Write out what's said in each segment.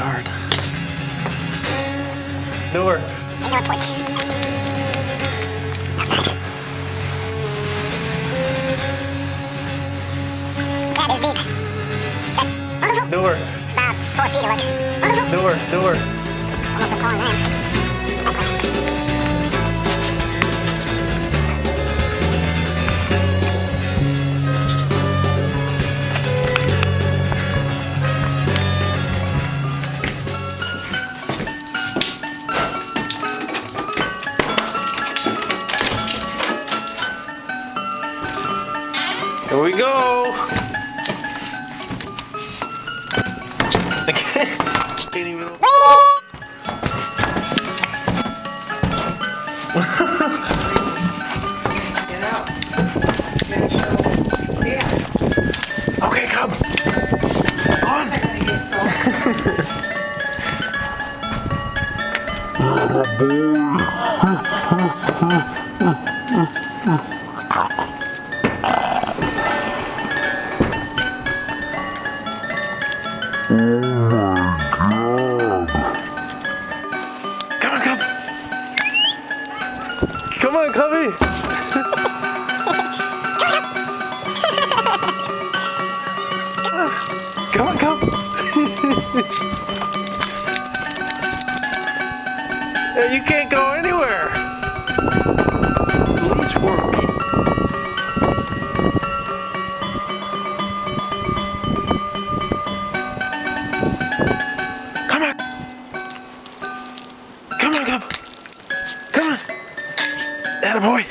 backyard. Door. Indoor porch. Outside. That is deep. That's wonderful. Door. It's about 4 feet, it looks. Wonderful. Door. Almost a falling lamp. Here we go. I can't even. Get out. Yeah. Okay, come. On. I'm gonna get so. Come on, cubby. Come. Yeah, you can't go anywhere. Please for me. Come on, cub. Come on. Attaboy.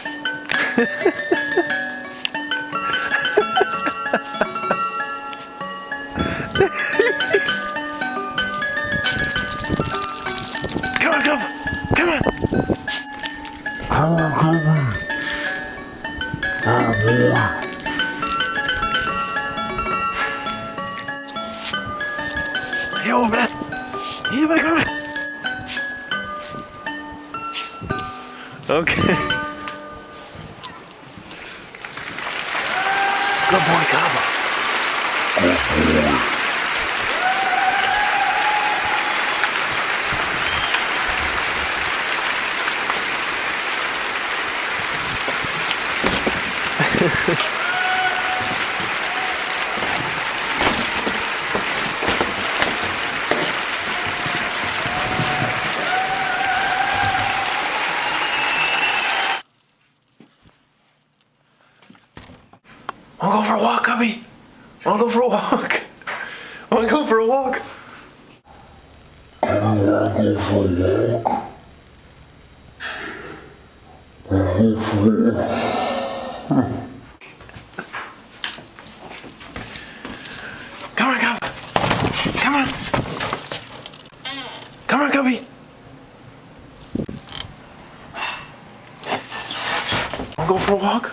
Come on, cub. Come on. Yo, man. Here we go. Okay. Good boy, cub. Wanna go for a walk, cubby? Wanna go for a walk? Wanna go for a walk? Come on, cub. Come on. Come on, cubby. Wanna go for a walk?